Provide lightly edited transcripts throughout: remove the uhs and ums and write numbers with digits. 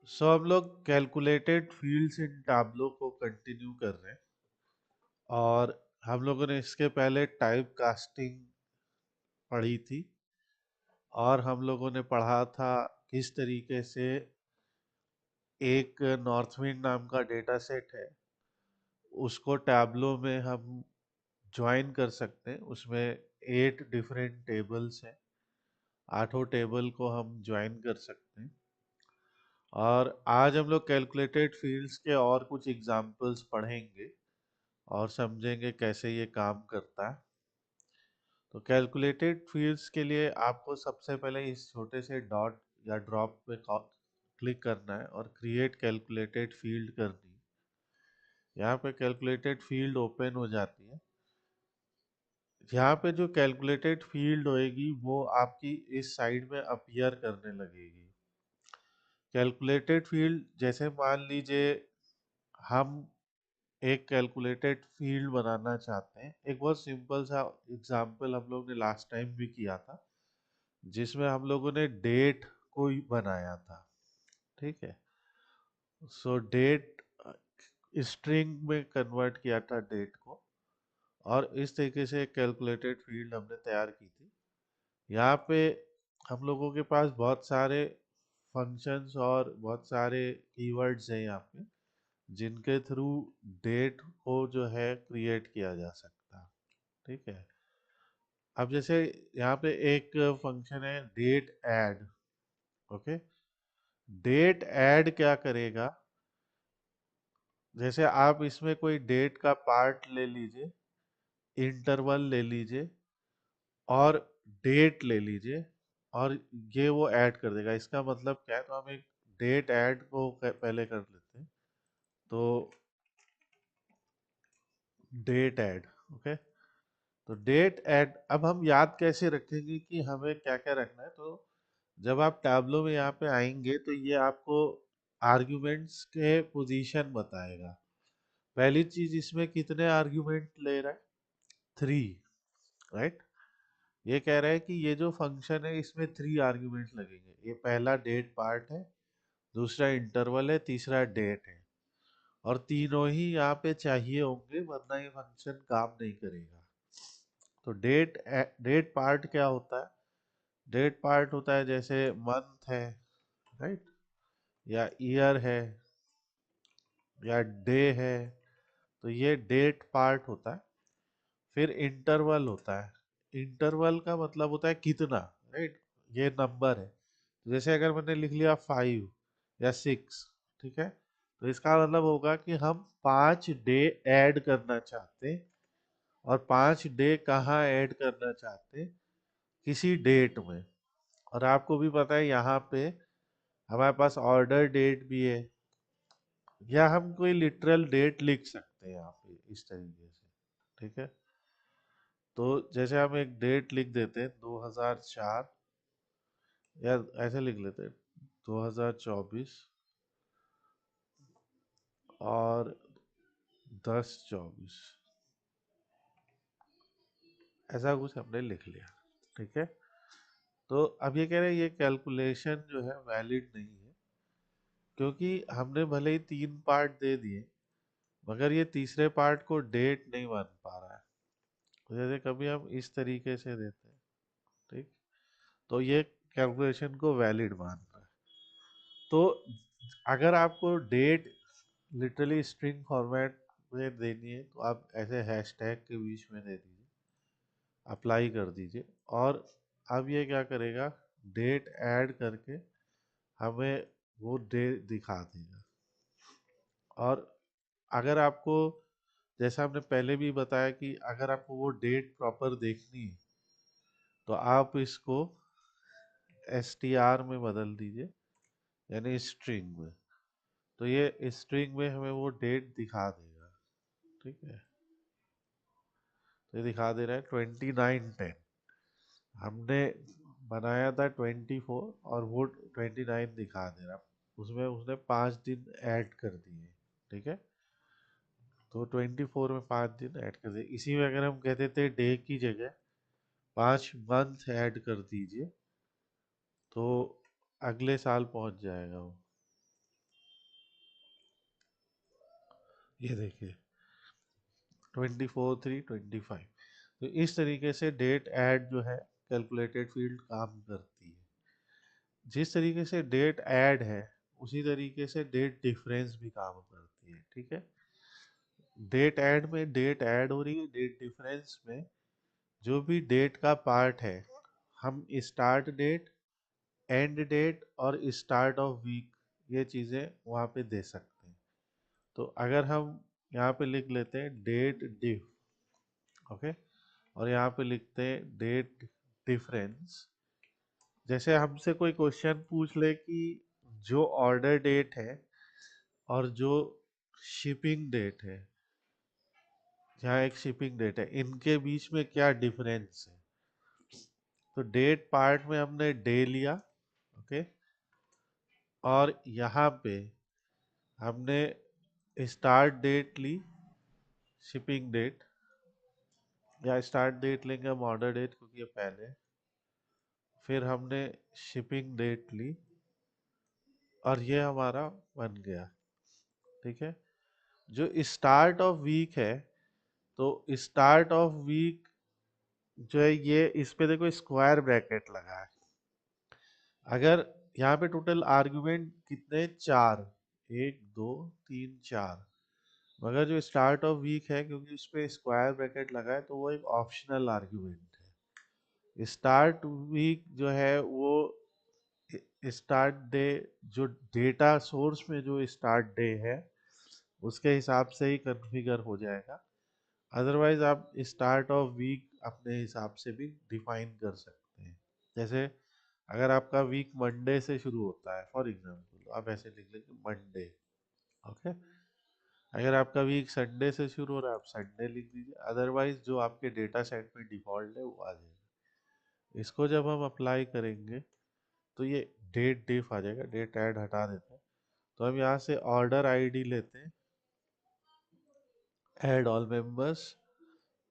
हम लोग calculated fields in tableau को कंटिन्यू कर रहे हैं और हम लोगों ने इसके पहले टाइप कास्टिंग पढ़ी थी और हम लोगों ने पढ़ा था किस तरीके से एक नॉर्थविंड नाम का डेटा सेट है, उसको टैब्लो में हम ज्वाइन कर सकते हैं। उसमें 8 डिफरेंट टेबल्स हैं, आठों टेबल को हम ज्वाइन कर सकते हैं। और आज हम लोग कैलकुलेटेड फील्ड्स के और कुछ एग्जांपल्स पढ़ेंगे और समझेंगे कैसे ये काम करता है। तो कैलकुलेटेड फील्ड्स के लिए आपको सबसे पहले इस छोटे से डॉट या ड्रॉप पे क्लिक करना है और क्रिएट कैलकुलेटेड फील्ड करनी है। यहाँ पे कैलकुलेटेड फील्ड ओपन हो जाती है। यहाँ पे जो कैलकुलेटेड फील्ड होएगी वो आपकी इस साइड में अपीयर करने लगेगी। कैलकुलेटेड फील्ड जैसे मान लीजिए हम एक कैलकुलेटेड फील्ड बनाना चाहते हैं। एक बहुत सिंपल सा एग्जांपल हम लोग ने लास्ट टाइम भी किया था, जिसमें हम लोगों ने डेट को ही बनाया था। ठीक है, सो डेट स्ट्रिंग में कन्वर्ट किया था डेट को, और इस तरीके से एक कैलकुलेटेड फील्ड हमने तैयार की थी। यहाँ पे हम लोगों के पास बहुत सारे फंक्शंस और बहुत सारे कीवर्ड्स हैं यहाँ पे, जिनके थ्रू डेट को जो है क्रिएट किया जा सकता है। ठीक है, अब जैसे यहाँ पे एक फंक्शन है date add. Okay, date add क्या करेगा, जैसे आप इसमें कोई डेट का पार्ट ले लीजिए, इंटरवल ले लीजिए और डेट ले लीजिए, और ये वो ऐड कर देगा। इसका मतलब क्या है, तो हम एक डेट ऐड को पहले कर लेते हैं। तो डेट ऐड, ओके, तो डेट ऐड अब हम याद कैसे रखेंगे कि हमें क्या क्या रखना है। तो जब आप टैब्लो में यहाँ पे आएंगे तो ये आपको आर्ग्यूमेंट्स के पोजीशन बताएगा। पहली चीज, इसमें कितने आर्ग्यूमेंट ले रहा है, 3, राइट। ये कह रहा है कि ये जो फंक्शन है इसमें 3 आर्ग्यूमेंट लगेंगे। ये पहला डेट पार्ट है, दूसरा इंटरवल है, तीसरा डेट है, और तीनों ही यहाँ पे चाहिए होंगे वरना ये फंक्शन काम नहीं करेगा। तो डेट पार्ट क्या होता है, डेट पार्ट होता है जैसे मंथ है, राइट, या ईयर है, या डे है, तो ये डेट पार्ट होता है। फिर इंटरवल होता है, इंटरवल का मतलब होता है कितना, राइट, ये नंबर है। तो जैसे अगर मैंने लिख लिया 5 या 6, ठीक है, तो इसका मतलब होगा कि हम 5 डे ऐड करना चाहते हैं। और 5 डे कहाँ ऐड करना चाहते हैं, किसी डेट में। और आपको भी पता है यहाँ पे हमारे पास ऑर्डर डेट भी है, या हम कोई लिटरल डेट लिख सकते हैं यहाँ पे इस तरीके से। ठीक है, तो जैसे हम एक डेट लिख देते हैं 2004, या ऐसे लिख लेते हैं 2024 और 10/24, ऐसा कुछ हमने लिख लिया। ठीक है, तो अब ये कह रहे हैं ये कैलकुलेशन जो है वैलिड नहीं है, क्योंकि हमने भले ही 3 पार्ट दे दिए मगर ये तीसरे पार्ट को डेट नहीं मान पा रहा है। तो जैसे कभी हम इस तरीके से देते हैं, ठीक, तो ये कैलकुलेशन को वैलिड मान रहा है। तो अगर आपको डेट लिटरली स्ट्रिंग फॉर्मेट में देनी है तो आप ऐसे हैशटैग के बीच में दे दीजिए, अप्लाई कर दीजिए, और अब ये क्या करेगा, डेट ऐड करके हमें वो डेट दिखा देगा। और अगर आपको, जैसा हमने पहले भी बताया कि अगर आपको वो डेट प्रॉपर देखनी है तो आप इसको str में बदल दीजिए, यानी स्ट्रिंग में। तो ये स्ट्रिंग में हमें वो डेट दिखा देगा। ठीक है, तो ये दिखा दे रहा है 29/10। हमने बनाया था 24 और वो 29 दिखा दे रहा, उसमें उसने 5 दिन ऐड कर दिए। ठीक है, तो 24 में 5 दिन ऐड कर दिए। इसी में अगर हम कहते थे डे की जगह 5 मंथ ऐड कर दीजिए, तो अगले साल पहुंच जाएगा वो। ये देखिए 24/3/25। तो इस तरीके से डेट ऐड जो है कैलकुलेटेड फील्ड काम करती है। जिस तरीके से डेट ऐड है उसी तरीके से डेट डिफरेंस भी काम करती है। ठीक है, डेट ऐड में डेट ऐड हो रही है, डेट डिफरेंस में जो भी डेट का पार्ट है हम स्टार्ट डेट, एंड डेट और स्टार्ट ऑफ वीक ये चीज़ें वहाँ पे दे सकते हैं। तो अगर हम यहाँ पे लिख लेते हैं डेट डिफ, ओके, और यहाँ पे लिखते हैं डेट डिफरेंस। जैसे हमसे कोई क्वेश्चन पूछ ले कि जो ऑर्डर डेट है और जो शिपिंग डेट है, यहाँ एक शिपिंग डेट है, इनके बीच में क्या डिफरेंस है। तो डेट पार्ट में हमने डे लिया, ओके, और यहाँ पे हमने स्टार्ट डेट ली, शिपिंग डेट, या स्टार्ट डेट लेंगे हम ऑर्डर डेट क्योंकि ये पहले, फिर हमने शिपिंग डेट ली और ये हमारा बन गया। ठीक है, जो स्टार्ट ऑफ वीक है, तो स्टार्ट ऑफ वीक जो है ये इस पे देखो स्क्वायर ब्रैकेट लगा है। अगर यहाँ पे टोटल आर्गुमेंट कितने, चार, एक दो तीन चार, मगर जो स्टार्ट ऑफ वीक है क्योंकि उस पे स्क्वायर ब्रैकेट लगा है तो वो एक ऑप्शनल आर्गुमेंट है। स्टार्ट वीक जो है वो स्टार्ट डे, जो डेटा सोर्स में जो स्टार्ट डे है उसके हिसाब से ही कन्फिगर हो जाएगा। अदरवाइज आप स्टार्ट ऑफ वीक अपने हिसाब से भी डिफाइन कर सकते हैं। जैसे अगर आपका वीक मंडे से शुरू होता है फॉर एग्जांपल, आप ऐसे लिख लेंगे मंडे, ओके। अगर आपका वीक संडे से शुरू हो रहा है आप संडे लिख दीजिए, अदरवाइज जो आपके डेटा सेट में डिफॉल्ट है वो आ जाएगा। इसको जब हम अप्लाई करेंगे तो ये डेट डिफ आ जाएगा, डेट ऐड हटा देते हैं। तो हम यहाँ से ऑर्डर आईडी लेते हैं, ऐड ऑल मेंबर्स,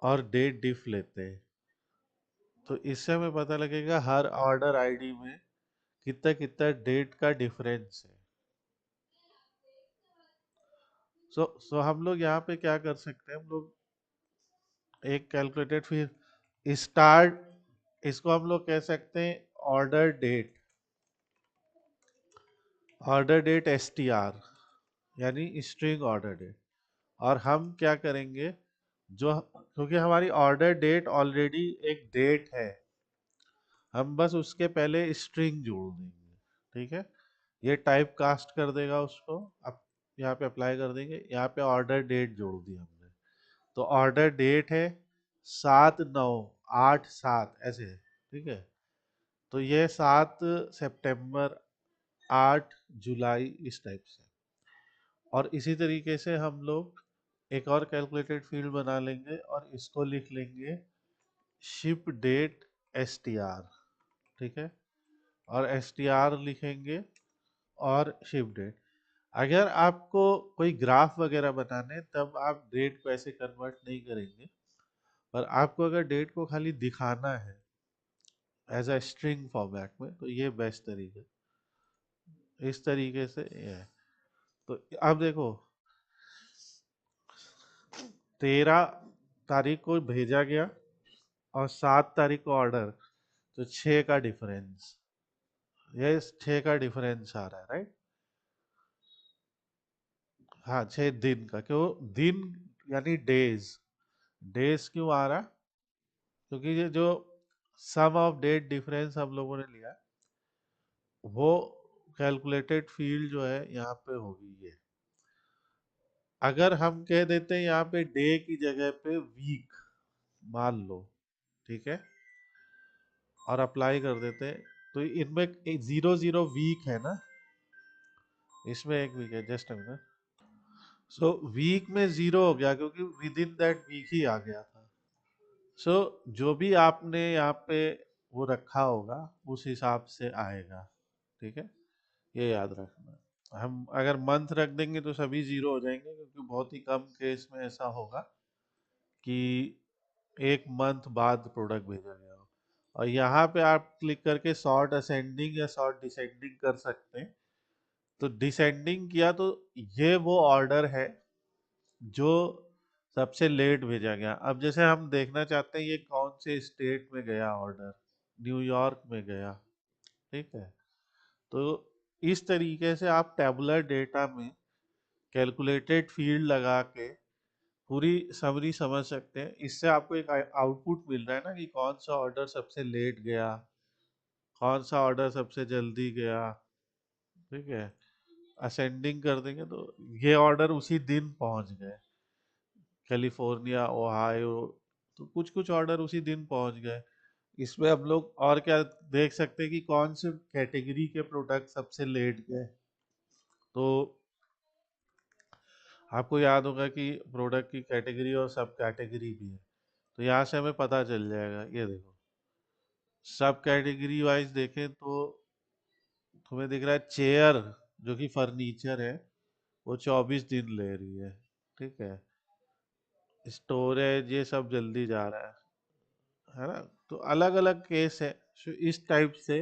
और डेट डिफ लेते हैं। तो इससे हमें पता लगेगा हर ऑर्डर आईडी में कितना कितना डेट का डिफरेंस है। सो हम लोग यहाँ पे क्या कर सकते हैं, हम लोग एक कैलकुलेटेड फिर स्टार्ट, इसको हम लोग कह सकते हैं order date S T R, यानी स्ट्रिंग ऑर्डर डेट। और हम क्या करेंगे, जो क्योंकि हमारी ऑर्डर डेट ऑलरेडी एक डेट है, हम बस उसके पहले स्ट्रिंग जोड़ देंगे। ठीक है, ये टाइप कास्ट कर देगा उसको, अब यहाँ पे अप्लाई कर देंगे, यहाँ पे ऑर्डर डेट जोड़ दी हमने। तो ऑर्डर डेट है 7/9/8/7 ऐसे, ठीक है। तो ये 7 सितंबर, 8 जुलाई, इस टाइप से। और इसी तरीके से हम लोग एक और कैलकुलेटेड फील्ड बना लेंगे और इसको लिख लेंगे ship date S T R. ठीक है, और एस टी आर लिखेंगे और शिप डेट। अगर आपको कोई ग्राफ वगैरह बनाने तब आप डेट को ऐसे कन्वर्ट नहीं करेंगे, पर आपको अगर डेट को खाली दिखाना है एज अ स्ट्रिंग फॉर्मेट में तो ये बेस्ट तरीके, इस तरीके से ये है। तो अब देखो 13 तारीख को भेजा गया और 7 तारीख को ऑर्डर, तो 6 का डिफरेंस, ये 6 का डिफरेंस आ रहा है, राइट। हाँ, 6 दिन का, क्यों दिन यानी डेज, डेज क्यों आ रहा, क्योंकि ये जो सम ऑफ डेट डिफरेंस हम लोगों ने लिया वो कैलकुलेटेड फील्ड जो है यहाँ पे होगी ये। अगर हम कह देते हैं यहाँ पे डे की जगह पे वीक मान लो, ठीक है, और अप्लाई कर देते हैं, तो इनमें 0 0 वीक है ना, इसमें एक वीक है, जस्ट मिनट। सो वीक में 0 हो गया क्योंकि विद इन दैट वीक ही आ गया था। सो जो भी आपने यहाँ पे वो रखा होगा उस हिसाब से आएगा। ठीक है, ये याद रखना। हम अगर मंथ रख देंगे तो सभी 0 हो जाएंगे क्योंकि बहुत ही कम केस में ऐसा होगा कि एक मंथ बाद प्रोडक्ट भेजा गया हो। और यहाँ पे आप क्लिक करके सॉर्ट असेंडिंग या सॉर्ट डिसेंडिंग कर सकते हैं। तो डिसेंडिंग किया तो ये वो ऑर्डर है जो सबसे लेट भेजा गया। अब जैसे हम देखना चाहते हैं ये कौन से स्टेट में गया ऑर्डर, न्यूयॉर्क में गया, ठीक है। तो इस तरीके से आप टेबुलर डेटा में कैलकुलेटेड फील्ड लगा के पूरी समरी समझ सकते हैं। इससे आपको एक आउटपुट मिल रहा है ना कि कौन सा ऑर्डर सबसे लेट गया, कौन सा ऑर्डर सबसे जल्दी गया, ठीक है। असेंडिंग कर देंगे तो ये ऑर्डर उसी दिन पहुंच गए, कैलिफोर्निया, ओहायो, तो कुछ कुछ ऑर्डर उसी दिन पहुंच गए। इसमें हम लोग और क्या देख सकते हैं कि कौन से कैटेगरी के प्रोडक्ट सबसे लेट गए। तो आपको याद होगा कि प्रोडक्ट की कैटेगरी और सब कैटेगरी भी है, तो यहाँ से हमें पता चल जाएगा। ये देखो, सब कैटेगरी वाइज देखें तो तुम्हें दिख रहा है चेयर जो कि फर्नीचर है वो 24 दिन ले रही ठीक है। स्टोरेज ये सब जल्दी जा रहा है ना। तो अलग अलग केस है। सो इस टाइप से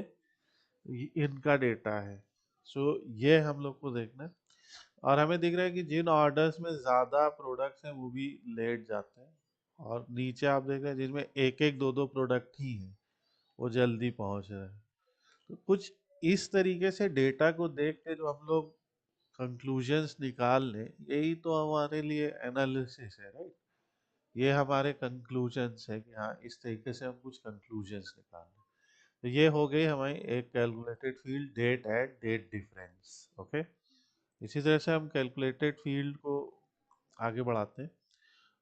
इनका डेटा है। सो ये हम लोग को देखना है। और हमें दिख रहा है कि जिन ऑर्डर्स में ज़्यादा प्रोडक्ट्स हैं वो भी लेट जाते हैं, और नीचे आप देख रहे हैं जिसमें एक एक दो दो प्रोडक्ट ही हैं वो जल्दी पहुंच रहे हैं। तो कुछ इस तरीके से डेटा को देख के जो हम लोग कंक्लूजन्स निकाल लें, यही तो हमारे लिए एनालिसिस है, राइट। ये हमारे कंक्लूजन्स है कि हाँ इस तरीके से हम कुछ कंक्लूजन्स निकाल लें। तो ये हो गई हमारी एक calculated field date at date difference, okay. इसी तरह से हम कैलकुलेटेड फील्ड को आगे बढ़ाते हैं,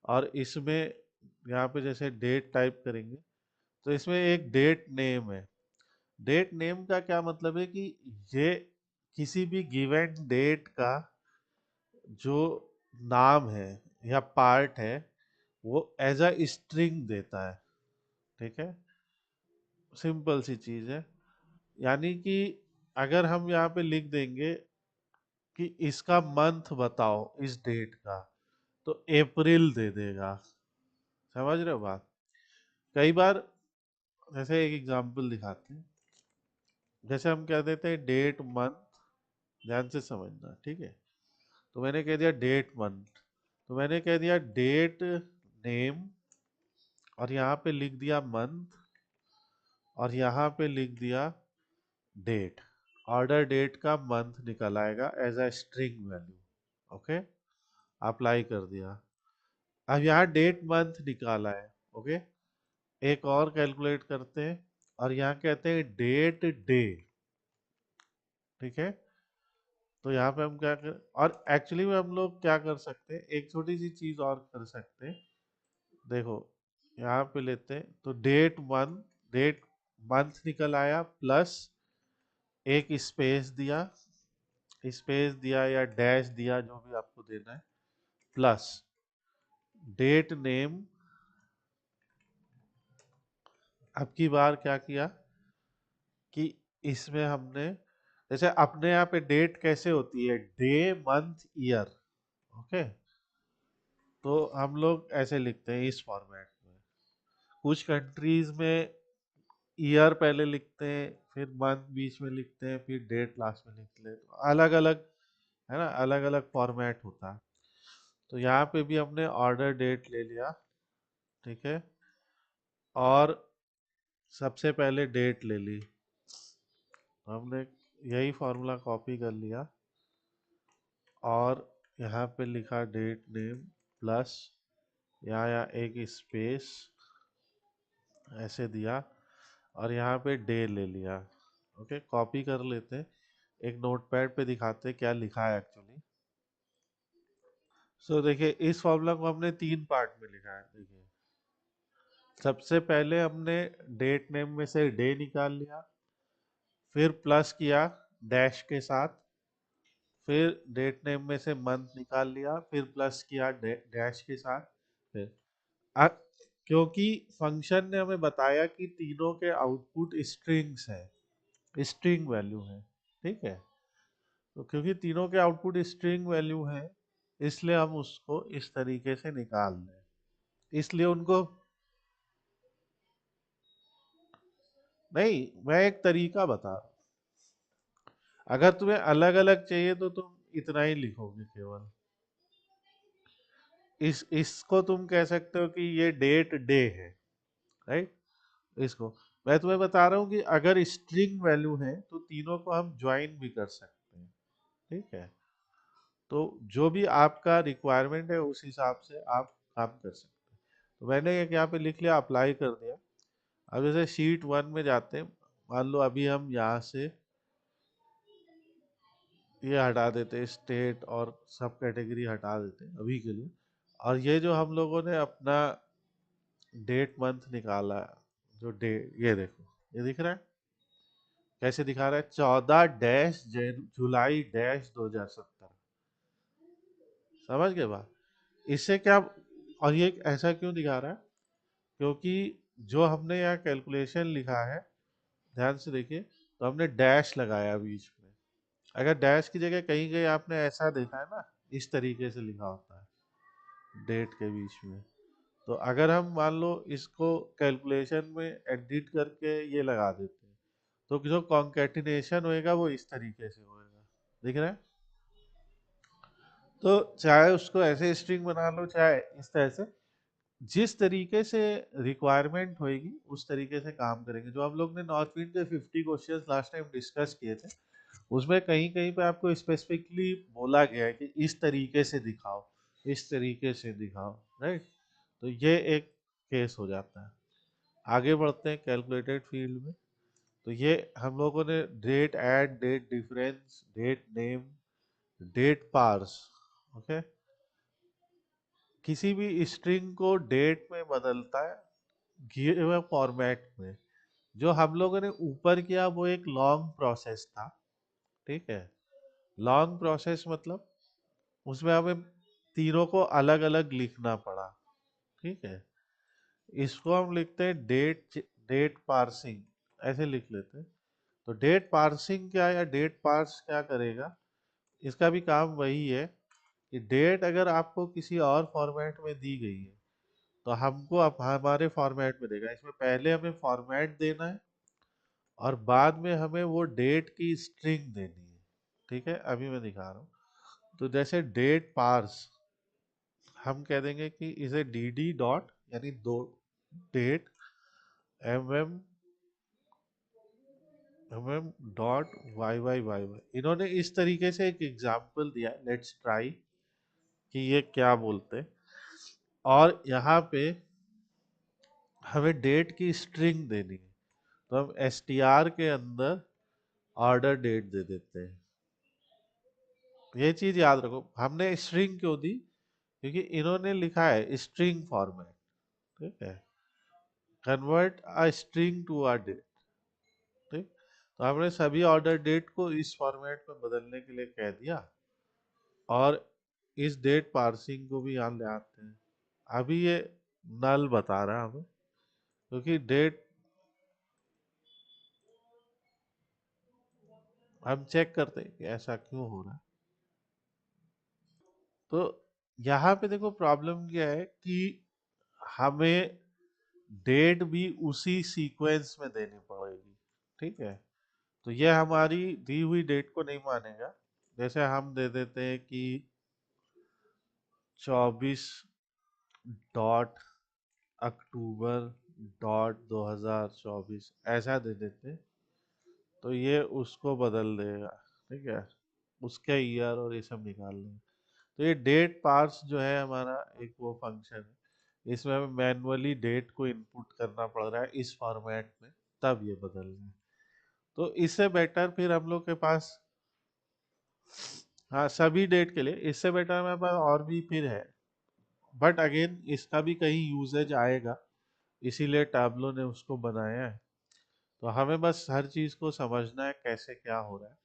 और इसमें यहाँ पे जैसे डेट टाइप करेंगे तो इसमें एक डेट नेम है। डेट नेम का क्या मतलब है कि ये किसी भी गिवन डेट का जो नाम है या पार्ट है वो एज अ स्ट्रिंग देता है, ठीक है। सिंपल सी चीज है। यानी कि अगर हम यहाँ पे लिख देंगे कि इसका मंथ बताओ इस डेट का, तो अप्रैल दे देगा। समझ रहे हो बात। कई बार जैसे एक एग्जांपल दिखाते हैं। जैसे हम कह देते हैं डेट मंथ, ध्यान से समझना, ठीक है। तो मैंने कह दिया डेट मंथ, तो मैंने कह दिया डेट नेम, और यहाँ पे लिख दिया मंथ, और यहाँ पे लिख दिया डेट। ऑर्डर डेट का मंथ निकल आएगा as a string value, okay. Apply कर दिया। अब यहाँ डेट मंथ निकाला है, ओके। एक और कैलकुलेट करते हैं, और यहाँ कहते हैं डेट डे, ठीक है। तो यहाँ पे हम क्या कर, और एक्चुअली में हम लोग क्या कर सकते हैं, एक छोटी सी चीज और कर सकते हैं। देखो यहाँ पे लेते हैं तो डेट मंथ निकल आया, प्लस एक स्पेस दिया या डैश दिया, जो भी आपको देना है, प्लस डेट नेम। अब की बार क्या किया कि इसमें हमने, जैसे अपने यहाँ पे डेट कैसे होती है, डे मंथ ईयर, ओके। तो हम लोग ऐसे लिखते हैं इस फॉर्मेट में। कुछ कंट्रीज में ईयर पहले लिखते हैं, फिर मंथ बीच में लिखते हैं, फिर डेट लास्ट में लिखते हैं, तो अलग अलग है ना, अलग अलग फॉर्मेट होता है। तो यहाँ पे भी हमने ऑर्डर डेट ले लिया, ठीक है, और सबसे पहले डेट ले ली। हमने यही फॉर्मूला कॉपी कर लिया, और यहाँ पे लिखा डेट नेम, प्लस यहाँ एक स्पेस ऐसे दिया, और यहाँ पे डे ले लिया। ओके, कॉपी कर लेते हैं, एक नोटपैड पे दिखाते हैं क्या लिखा है एक्चुअली। सो देखिए, इस फॉर्मूला को हमने तीन पार्ट में लिखा है। देखिए, सबसे पहले हमने डेट नेम में से डे निकाल लिया, फिर प्लस किया डैश के साथ, फिर डेट नेम में से मंथ निकाल लिया, फिर प्लस किया डैश के साथ। फिर अ- क्योंकि फंक्शन ने हमें बताया कि तीनों के आउटपुट स्ट्रिंग्स है, स्ट्रिंग वैल्यू है, ठीक है। तो क्योंकि तीनों के आउटपुट स्ट्रिंग वैल्यू है, इसलिए हम उसको इस तरीके से निकाल दें। इसलिए उनको, नहीं, मैं एक तरीका बता रहा हूं। अगर तुम्हें अलग अलग चाहिए तो तुम इतना ही लिखोगे केवल। इसको तुम कह सकते हो कि ये डेट डे है, राइट। इसको मैं तुम्हें बता रहा हूँ कि अगर स्ट्रिंग वैल्यू है तो तीनों को हम ज्वाइन भी कर सकते हैं, ठीक है। तो जो भी आपका रिक्वायरमेंट है उस हिसाब से आप काम कर सकते हैं। तो मैंने एक यहाँ पे लिख लिया, अप्लाई कर दिया। अब जैसे शीट 1 में जाते हैं, मान लो अभी हम यहाँ से ये हटा देते, स्टेट और सब कैटेगरी हटा देते हैं अभी के लिए। और ये जो हम लोगों ने अपना डेट मंथ निकाला, जो डे, ये देखो, ये दिख रहा है कैसे दिखा रहा है, 14 डैश जुलाई डैश 2017। समझ गए बात? इससे क्या, और ये ऐसा क्यों दिखा रहा है, क्योंकि जो हमने यहाँ कैलकुलेशन लिखा है, ध्यान से देखिए, तो हमने डैश लगाया बीच में। अगर डैश की जगह कहीं कहीं आपने ऐसा देखा है ना, इस तरीके से लिखा होता है डेट के बीच में। तो अगर हम मान लो इसको कैलकुलेशन में एडिट करके ये लगा देते हैं, तो जो कॉन्केटिनेशन होएगा वो इस तरीके से होएगा, दिख रहा है। तो चाहे उसको ऐसे स्ट्रिंग बना लो, चाहे इस तरह से, जिस तरीके से रिक्वायरमेंट होएगी उस तरीके से काम करेंगे। जो हम लोग ने नॉर्थ विंड के 50 क्वेश्चंस लास्ट टाइम डिस्कस किए थे, उसमें कहीं कहीं पे आपको स्पेसिफिकली बोला गया है कि इस तरीके से दिखाओ, इस तरीके से दिखाओ, राइट। तो ये एक केस हो जाता है। आगे बढ़ते हैं कैलकुलेटेड फील्ड में। तो ये हम लोगों ने date add, date difference, date name, date parse, okay. किसी भी स्ट्रिंग को डेट में बदलता है गिवे हुए फॉर्मेट में। जो हम लोगों ने ऊपर किया वो एक लॉन्ग प्रोसेस था, ठीक है। लॉन्ग प्रोसेस मतलब उसमें हमें तीनों को अलग अलग लिखना पड़ा, ठीक है। इसको हम लिखते हैं डेट, डेट पार्सिंग, ऐसे लिख लेते हैं। तो डेट पार्सिंग क्या है, या डेट पार्स क्या करेगा, इसका भी काम वही है कि डेट अगर आपको किसी और फॉर्मेट में दी गई है तो हमको अब हमारे फॉर्मेट में देगा। इसमें पहले हमें फॉर्मेट देना है और बाद में हमें वो डेट की स्ट्रिंग देनी है, ठीक है। अभी मैं दिखा रहा हूँ। तो जैसे डेट पार्स हम कह देंगे कि इसे डी डी डॉट, यानी दो date, M M, M M dot Y Y Y Y. इन्होंने इस तरीके से एक एग्जाम्पल दिया, लेट्स ट्राई कि ये क्या बोलते हैं। और यहाँ पे हमें डेट की स्ट्रिंग देनी है, तो हम एस टी आर के अंदर ऑर्डर डेट दे देते हैं। ये चीज याद रखो, हमने स्ट्रिंग क्यों दी, क्योंकि इन्होंने लिखा है स्ट्रिंग फॉर्मेट, ठीक है। Convert a string to a date, ठीक। तो हमने सभी ऑर्डर डेट को इस फॉर्मेट में बदलने के लिए कह दिया। और इस डेट पार्सिंग को भी यहाँ ले आते हैं। अभी ये नल बता रहा है हमें, क्योंकि डेट, हम चेक करते हैं कि ऐसा क्यों हो रहा है। तो यहाँ पे देखो प्रॉब्लम क्या है कि हमें डेट भी उसी सीक्वेंस में देनी पड़ेगी, ठीक है। तो ये हमारी दी हुई डेट को नहीं मानेगा। जैसे हम दे देते हैं कि 24.अक्टूबर.2024, ऐसा दे देते हैं, तो ये उसको बदल देगा, ठीक है। उसके ईयर और ये सब निकाल लेंगे। तो ये डेट पार्स जो है हमारा एक वो फंक्शन है, इसमें हमें मैनुअली डेट को इनपुट करना पड़ रहा है इस फॉर्मेट में, तब ये बदल रहे हैं। तो इससे बेटर फिर हम लोग के पास, हाँ सभी डेट के लिए, इससे बेटर हमारे पास और भी फिर है, बट अगेन इसका भी कहीं यूजेज आएगा, इसीलिए टैबलो ने उसको बनाया है। तो हमें बस हर चीज को समझना है कैसे क्या हो रहा है,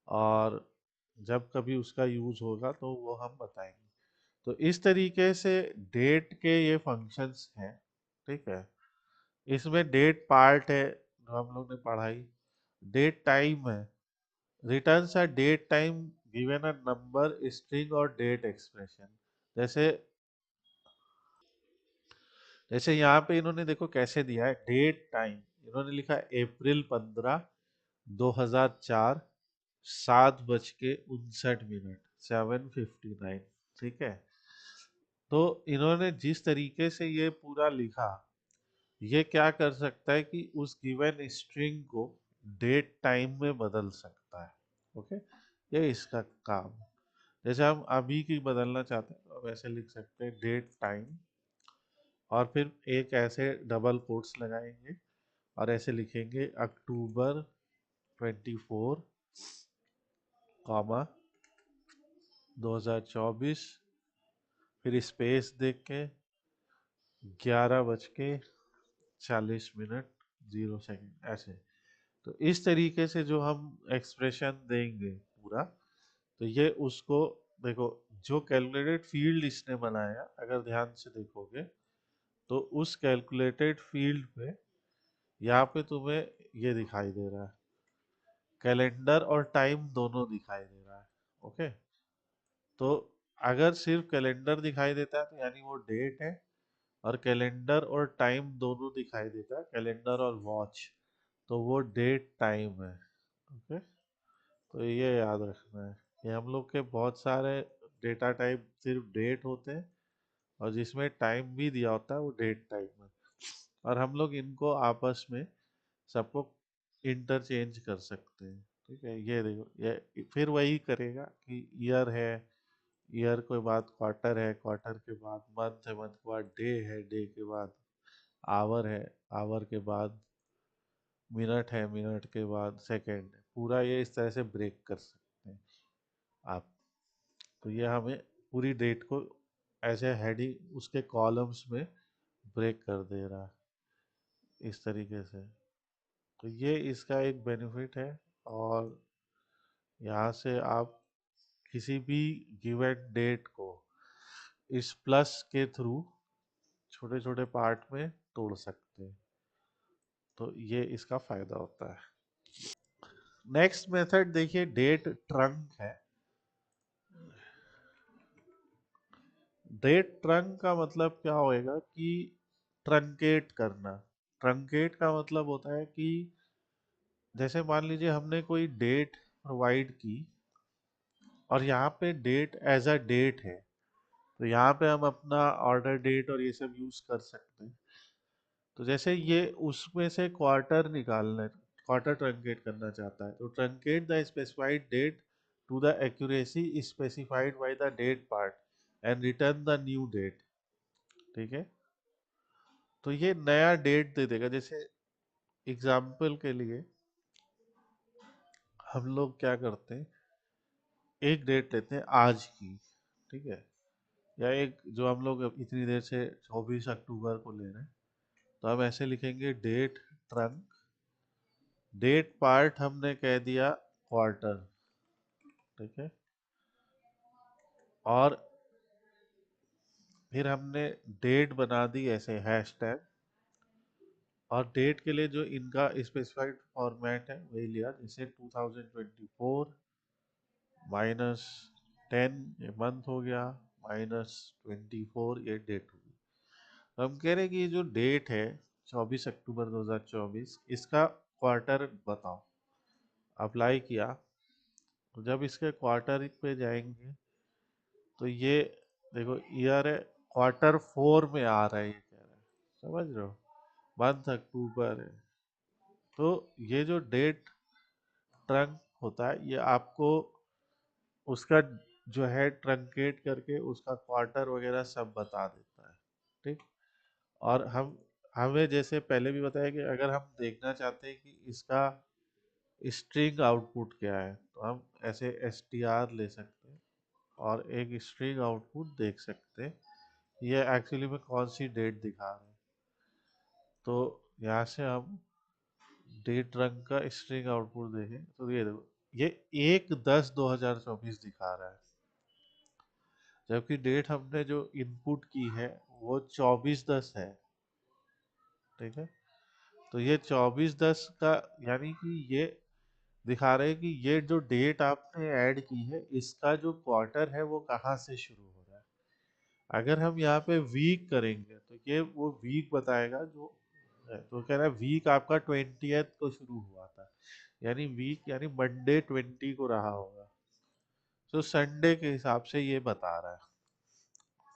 और जब कभी उसका यूज होगा तो वो हम बताएंगे। तो इस तरीके से डेट के ये फंक्शंस हैं, ठीक है। इसमें डेट पार्ट है जो हम लोग ने पढ़ाई, डेट टाइम है, returns a date time given a number string और डेट एक्सप्रेशन। जैसे जैसे यहाँ पे इन्होंने देखो कैसे दिया है डेट टाइम, इन्होंने लिखा April 15, 2004, 7:59, 7:59, ठीक है। तो इन्होंने जिस तरीके से ये पूरा लिखा, ये क्या कर सकता है कि उस गिवन स्ट्रिंग को डेट टाइम में बदल सकता है। ओके, ये इसका काम है। जैसे हम अभी की बदलना चाहते हैं तो हम ऐसे लिख सकते हैं डेट टाइम, और फिर एक ऐसे डबल कोट्स लगाएंगे और ऐसे लिखेंगे अक्टूबर 24 कॉमा 2024, फिर स्पेस देख के 11:40 0 ऐसे। तो इस तरीके से जो हम एक्सप्रेशन देंगे पूरा, तो ये उसको देखो, जो कैलकुलेटेड फील्ड इसने बनाया अगर ध्यान से देखोगे, तो उस कैलकुलेटेड फील्ड पे यहाँ पे तुम्हें ये दिखाई दे रहा है, कैलेंडर और टाइम दोनों दिखाई दे रहा है। ओके, तो अगर सिर्फ कैलेंडर दिखाई देता है तो यानी वो डेट है, और कैलेंडर और टाइम दोनों दिखाई देता है, कैलेंडर और वॉच, तो वो डेट टाइम है। ओके, तो ये याद रखना है। ये हम लोग के बहुत सारे डेटा टाइप सिर्फ डेट होते हैं, और जिसमें टाइम भी दिया होता है वो डेट टाइम है, और हम लोग इनको आपस में सबको इंटरचेंज कर सकते हैं। ठीक है, ये देखो, ये फिर वही करेगा कि ईयर है, ईयर के बाद क्वार्टर है, क्वार्टर के बाद मंथ है, मंथ के बाद डे है, डे के बाद आवर है, आवर के बाद मिनट है, मिनट के बाद सेकंड है। पूरा ये इस तरह से ब्रेक कर सकते हैं आप। तो ये हमें पूरी डेट को ऐसे हेडिंग उसके कॉलम्स में ब्रेक कर दे रहा है इस तरीके से। तो ये इसका एक बेनिफिट है, और यहाँ से आप किसी भी गिवन डेट को इस प्लस के थ्रू छोटे छोटे पार्ट में तोड़ सकते हैं। तो ये इसका फायदा होता है। नेक्स्ट मेथड देखिए, डेट ट्रंक है। डेट ट्रंक का मतलब क्या होएगा कि ट्रंकेट करना। ट्रंकेट का मतलब होता है कि जैसे मान लीजिए हमने कोई डेट प्रोवाइड की, और यहाँ पे डेट एज अ डेट है, तो यहाँ पे हम अपना ऑर्डर डेट और ये सब यूज कर सकते हैं। तो जैसे ये उसमें से क्वार्टर निकालना, क्वार्टर ट्रंकेट करना चाहता है, तो truncate the specified date to the accuracy specified by the date part and return the new date. ठीक है, तो ये नया डेट दे देगा। जैसे एग्जाम्पल के लिए हम लोग क्या करते हैं, एक डेट लेते हैं आज की, ठीक है, या एक जो हम लोग इतनी देर से 24 अक्टूबर को ले रहे हैं, तो हम ऐसे लिखेंगे डेट ट्रंक, डेट पार्ट हमने कह दिया क्वार्टर। ठीक है, और फिर हमने डेट बना दी ऐसे हैश टैग, और डेट के लिए जो इनका स्पेसिफाइड फॉर्मेट है वही लिया, जैसे 2024 -10 ये मंथ हो गया, -24 ये डेट हो गई। तो हम कह रहे हैं कि ये जो डेट है 24 अक्टूबर 2024, इसका क्वार्टर बताओ। अप्लाई किया, तो जब इसके क्वार्टर पे जाएंगे, तो ये देखो ईयर है, क्वार्टर 4 में आ रहा है, ये कह रहा है, समझ रहे हो, मंथ अक्टूबर है। तो ये जो डेट ट्रंक होता है, ये आपको उसका जो है ट्रंकेट करके उसका क्वार्टर वगैरह सब बता देता है। ठीक, और हम हमें जैसे पहले भी बताया कि अगर हम देखना चाहते हैं कि इसका स्ट्रिंग आउटपुट क्या है, तो हम ऐसे str ले सकते हैं और एक स्ट्रिंग आउटपुट देख सकते हैं ये एक्चुअली में कौन सी डेट दिखा रहे हैं। तो यहाँ से हम डेट रंग का स्ट्रिंग आउटपुट देखें, तो ये देखो, ये 1/10/2024 दिखा रहा है, जबकि डेट हमने जो इनपुट की है वो 24/10 है। ठीक है, तो ये 24/10 का यानी कि ये दिखा रहे हैं कि ये जो डेट आपने ऐड की है इसका जो क्वार्टर है वो कहाँ से शुरू हो रहा है। अगर हम यहाँ पे वीक करेंगे तो ये वो वीक बताएगा जो है, तो कह रहा है वीक आपका 20th को शुरू हुआ था, यानी वीक यानी मंडे 20 को रहा होगा, तो संडे के हिसाब से ये बता रहा है।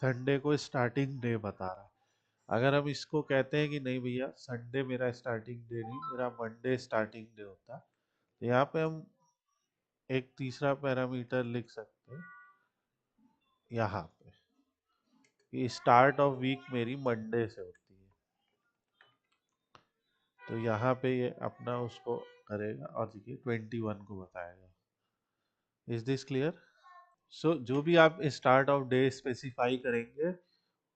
संडे को स्टार्टिंग डे बता रहा है। अगर हम इसको कहते हैं कि नहीं भैया संडे मेरा स्टार्टिंग डे नहीं, मेरा मंडे स्टार्टिंग डे होता है, तो यहाँ पे हम एक तीसरा पैरामीटर लिख सकते हैं यहाँ पे कि स्टार्ट ऑफ वीक मेरी मंडे से होती है। तो यहाँ पे ये अपना उसको करेगा और देखिए 21 को बताएगा। Is this clear? सो जो भी आप स्टार्ट ऑफ डे स्पेसिफाई करेंगे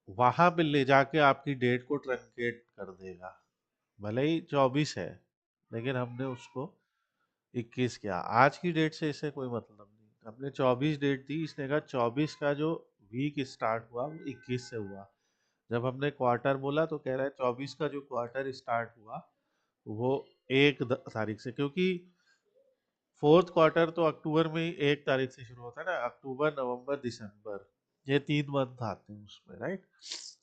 वहां पे ले जाके आपकी डेट को ट्रंकेट कर देगा। भले ही 24 है लेकिन हमने उसको 21 किया। आज की डेट से इसे कोई मतलब नहीं, हमने 24 डेट दी, इसने कहा 24 का जो वीक स्टार्ट हुआ वो 21 से हुआ। जब हमने क्वार्टर बोला तो कह रहा है 24 का जो क्वार्टर स्टार्ट हुआ वो 1 तारीख से, क्योंकि फोर्थ क्वार्टर तो अक्टूबर में ही 1 तारीख से शुरू होता है ना, अक्टूबर नवंबर दिसंबर, ये 3 मंथ आते हैं उसमें, राइट?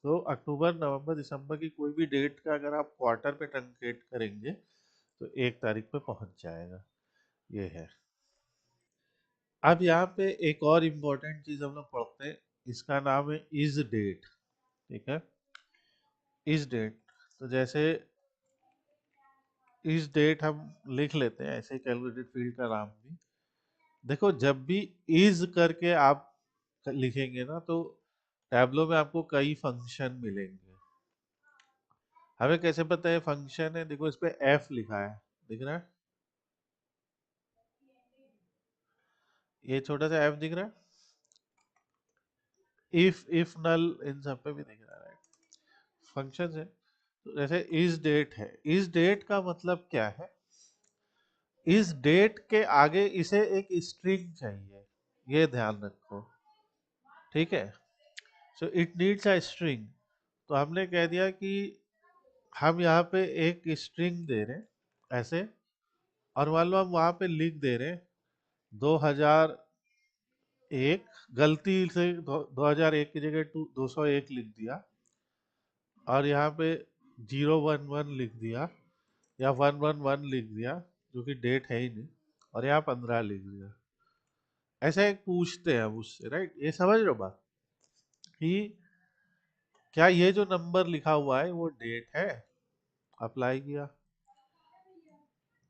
तो अक्टूबर नवंबर दिसंबर की कोई भी डेट का अगर आप क्वार्टर पे ट्रंकेट करेंगे तो 1 तारीख पे पहुंच जाएगा। ये है। अब यहाँ पे एक और इम्पोर्टेंट चीज हम लोग पढ़ते हैं, इसका नाम है इज डेट। ठीक है, इज डेट। तो जैसे इज डेट हम लिख लेते हैं ऐसे, कैलकुलेटेड फील्ड का नाम भी। देखो जब भी इज करके आप लिखेंगे ना तो टैब्लो में आपको कई फंक्शन मिलेंगे। हमें कैसे पता है फंक्शन है? देखो इस पे एफ लिखा है, दिख रहा है? ये छोटा सा एफ दिख रहा है, इफ नल इन सब पे भी दिख रहा है, फंक्शन है। तो जैसे इस डेट है, इस डेट का मतलब क्या है? इस डेट के आगे इसे एक स्ट्रिंग चाहिए, ये ध्यान रखो। ठीक है, so it needs a string. तो हमने कह दिया कि हम यहाँ पे एक स्ट्रिंग दे रहे हैं ऐसे, और मान लो हम वहां पे लिख दे रहे हैं 2001, गलती से 2001 की जगह 201 लिख दिया, और यहाँ पे 011 लिख दिया या 111 लिख दिया जो कि डेट है ही नहीं, और यहाँ 15 लिख दिया। ऐसा एक पूछते हैं उससे, राइट? ये समझ रहे हो बात कि क्या ये जो नंबर लिखा हुआ है वो डेट है? अप्लाई किया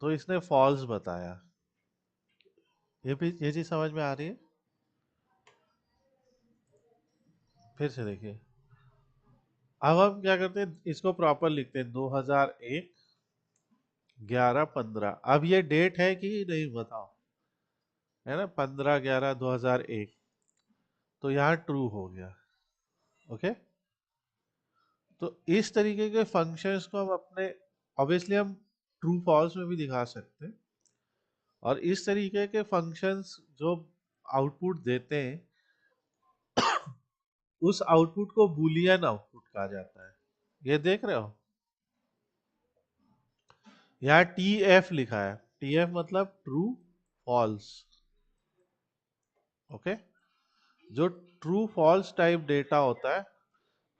तो इसने फॉल्स बताया। ये भी, ये चीज समझ में आ रही है? फिर से देखिए, अब हम क्या करते हैं, इसको प्रॉपर लिखते हैं 2001 11 15। अब ये डेट है कि नहीं बताओ, है ना? 15/11/2001, तो यहाँ ट्रू हो गया। ओके, तो इस तरीके के फंक्शंस को हम अपने, ऑब्वियसली हम ट्रू फॉल्स में भी दिखा सकते हैं, और इस तरीके के फंक्शंस जो आउटपुट देते हैं उस आउटपुट को बूलियन आउटपुट कहा जाता है। ये देख रहे हो, यहाँ टी एफ लिखा है, टी एफ मतलब ट्रू फॉल्स। ओके, जो ट्रू फॉल्स टाइप डेटा होता है,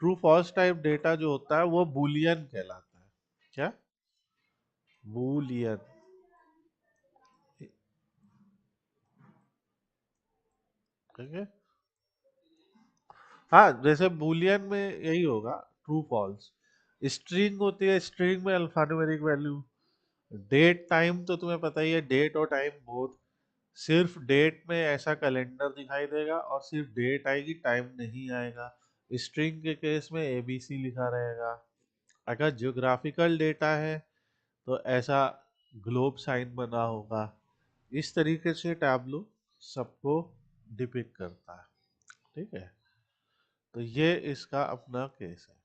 ट्रू फॉल्स टाइप डेटा जो होता है वो बूलियन कहलाता है। क्या? बूलियन। ठीक है, हाँ जैसे बूलियन में यही होगा, ट्रू फॉल्स। स्ट्रिंग होती है, स्ट्रिंग में अल्फान्यूमेरिक वैल्यू। डेट टाइम तो तुम्हें पता ही है, डेट और टाइम बोथ। सिर्फ डेट में ऐसा कैलेंडर दिखाई देगा और सिर्फ डेट आएगी, टाइम नहीं आएगा। स्ट्रिंग के केस में एबीसी लिखा रहेगा। अगर ज्योग्राफिकल डेटा है तो ऐसा ग्लोब साइन बना होगा। इस तरीके से टैब्लो सबको डिपिक्ट करता है। ठीक है, तो ये इसका अपना केस है।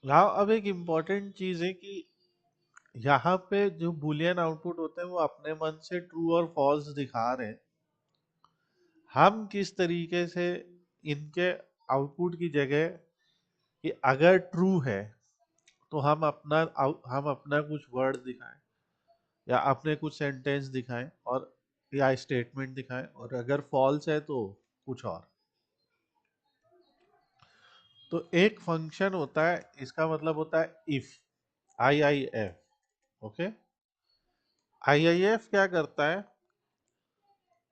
now अब एक इम्पॉर्टेंट चीज है कि यहाँ पे जो बुलियन आउटपुट होते हैं वो अपने मन से ट्रू और फॉल्स दिखा रहे हैं। हम किस तरीके से इनके आउटपुट की जगह कि अगर ट्रू है तो हम अपना कुछ वर्ड दिखाएं या अपने कुछ सेंटेंस दिखाएं और या स्टेटमेंट दिखाएं, और अगर फॉल्स है तो कुछ और। तो एक फंक्शन होता है, इसका मतलब होता है if, I I F. Okay, I I F क्या करता है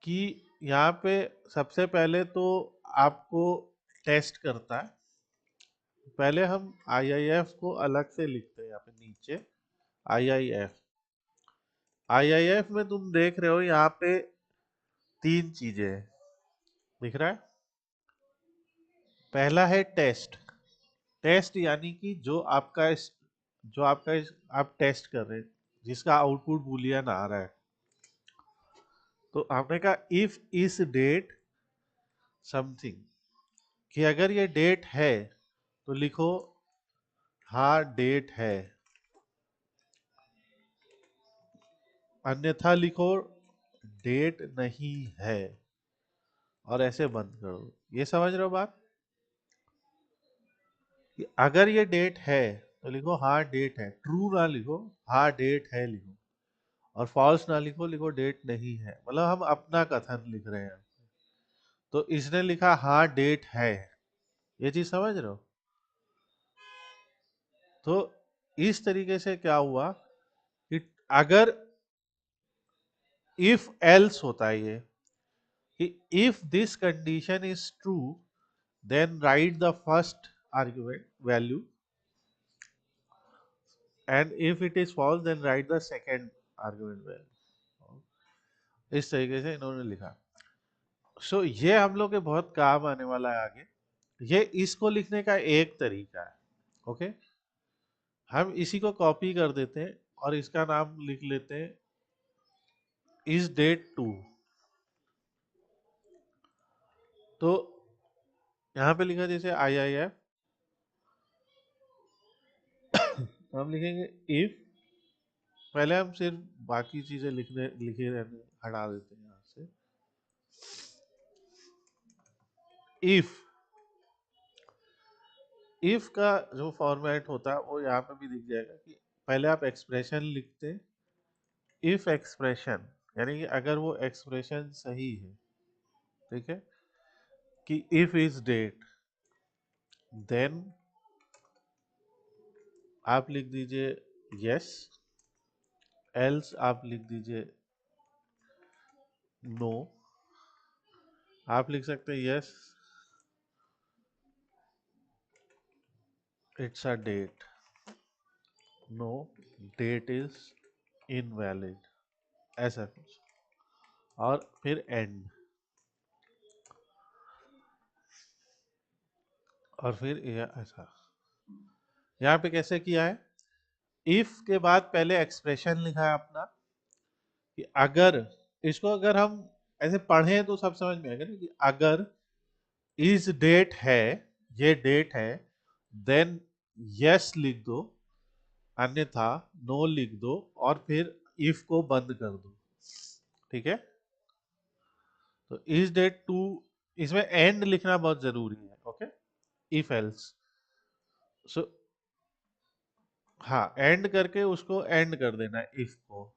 कि यहाँ पे सबसे पहले तो आपको टेस्ट करता है। पहले हम आईआईएफ को अलग से लिखते हैं यहाँ पे नीचे। आईआईएफ, आईआईएफ में तुम देख रहे हो यहाँ पे तीन चीजें हैं, दिख रहा है। पहला है टेस्ट। टेस्ट यानी कि आप टेस्ट कर रहे हैं, जिसका आउटपुट बूलियन आ रहा है। तो हमने कहा इफ इस डेट समथिंग, कि अगर ये डेट है तो लिखो हाँ डेट है, अन्यथा लिखो डेट नहीं है, और ऐसे बंद करो। ये समझ रहे हो बात, कि अगर ये डेट है तो लिखो हाँ डेट है, ट्रू ना लिखो, हाँ डेट है लिखो, और फॉल्स ना लिखो, लिखो डेट नहीं है। मतलब हम अपना कथन लिख रहे हैं। तो इसने लिखा हाँ डेट है, ये चीज समझ रहे हो। तो इस तरीके से क्या हुआ कि अगर इफ एल्स होता है ये, कि if this condition is true then write the first argument value, and if it is false then write the second argument value. इस तरीके से इन्होंने लिखा। सो ये हम लोग के बहुत काम आने वाला है आगे। ये इसको लिखने का एक तरीका है। ओके, हम इसी को कॉपी कर देते हैं और इसका नाम लिख लेते हैं इस डेट टू। तो यहाँ पे लिखा जैसे आई आई एफ, हम लिखेंगे इफ, पहले हम सिर्फ बाकी चीजें लिखे रहने हटा देते हैं यहाँ से। इफ, इफ का जो फॉर्मेट होता है वो यहाँ पे भी दिख जाएगा, कि पहले आप एक्सप्रेशन लिखते हैं। इफ एक्सप्रेशन यानी कि अगर वो एक्सप्रेशन सही है, ठीक है, कि इफ इज डेट, देन आप लिख दीजिए यस, एल्स आप लिख दीजिए नो। आप लिख सकते हैं yes it's a date, no date is invalid, ऐसा कुछ, और फिर एंड, और फिर ऐसा। यहाँ पे कैसे किया है, इफ के बाद पहले एक्सप्रेशन लिखा है अपना, कि अगर, इसको अगर हम ऐसे पढ़ें तो सब समझ में आएगा ना, कि अगर इस डेट है, ये डेट है, देन यस लिख दो, अन्यथा नो लिख दो, और फिर इफ को बंद कर दो। ठीक है, तो इस डेट टू, इसमें एंड लिखना बहुत जरूरी है। ओके, इफ एल्स, सो हाँ एंड करके उसको एंड कर देना है इफ को।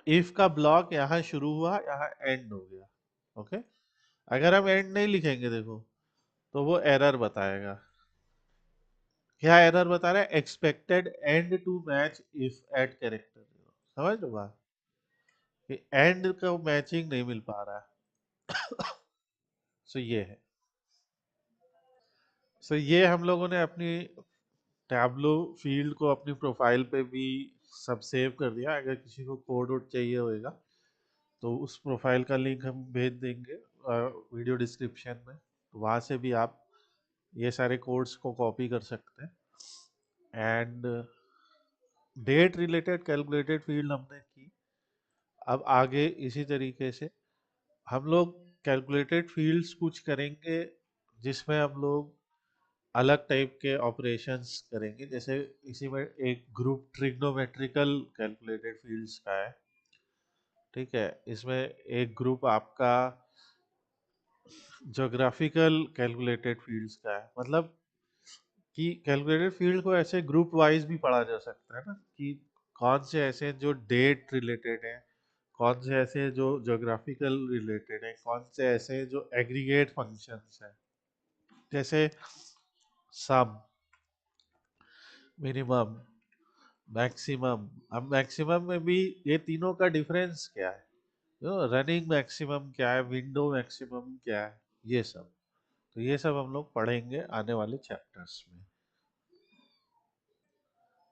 इफ का ब्लॉक यहाँ शुरू हुआ, यहाँ एंड हो गया। ओके, अगर हम एंड नहीं लिखेंगे देखो, तो वो एरर बताएगा। क्या एरर बता रहा है, expected end to match if at character. समझ लो बात, कि एंड का मैचिंग नहीं मिल पा रहा है। सो ये है। सो ये हम लोगों ने अपनी टैब्लो फील्ड को अपनी प्रोफाइल पे भी सब सेव कर दिया। अगर किसी को कोड वोड चाहिए होएगा तो उस प्रोफाइल का लिंक हम भेज देंगे वीडियो डिस्क्रिप्शन में, तो वहाँ से भी आप ये सारे कोड्स को कॉपी कर सकते हैं। And date related calculated field हमने की। अब आगे इसी तरीके से हम लोग कैलकुलेटेड फील्ड्स कुछ करेंगे, जिसमें हम लोग अलग टाइप के ऑपरेशंस करेंगे। जैसे इसी में एक ग्रुप ट्रिग्नोमेट्रिकल कैलकुलेटेड फील्ड्स का है। ठीक है, इसमें एक ग्रुप आपका ज्योग्राफिकल कैलकुलेटेड फील्ड्स का है। मतलब कि कैलकुलेटेड फील्ड को ऐसे ग्रुप वाइज भी पढ़ा जा सकता है ना, कि कौन से ऐसे जो डेट रिलेटेड है, कौन से ऐसे जो ज्योग्राफिकल रिलेटेड है, कौन से ऐसे जो एग्रीगेट फंक्शंस हैं, जैसे सम, मिनिमम, मैक्सिमम। अब मैक्सिमम में भी ये तीनों का डिफरेंस क्या है, रनिंग मैक्सिमम क्या है, विंडो मैक्सिमम क्या है, ये सब। तो ये सब हम लोग पढ़ेंगे आने वाले चैप्टर्स में।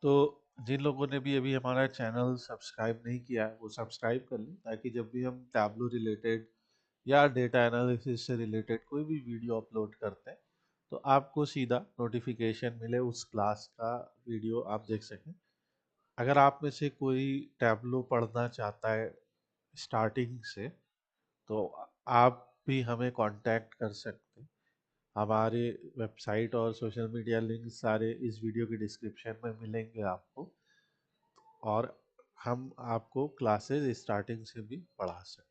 तो जिन लोगों ने भी अभी हमारा चैनल सब्सक्राइब नहीं किया है वो सब्सक्राइब कर लें, ताकि जब भी हम टैबलो रिलेटेड या डेटा एनालिसिस से रिलेटेड कोई भी वीडियो अपलोड करते हैं तो आपको सीधा नोटिफिकेशन मिले, उस क्लास का वीडियो आप देख सकें। अगर आप में से कोई टैबलो पढ़ना चाहता है स्टार्टिंग से, तो आप भी हमें कांटेक्ट कर सकते हैं। हमारे वेबसाइट और सोशल मीडिया लिंक सारे इस वीडियो के डिस्क्रिप्शन में मिलेंगे आपको, और हम आपको क्लासेस स्टार्टिंग से भी पढ़ा सकते हैं।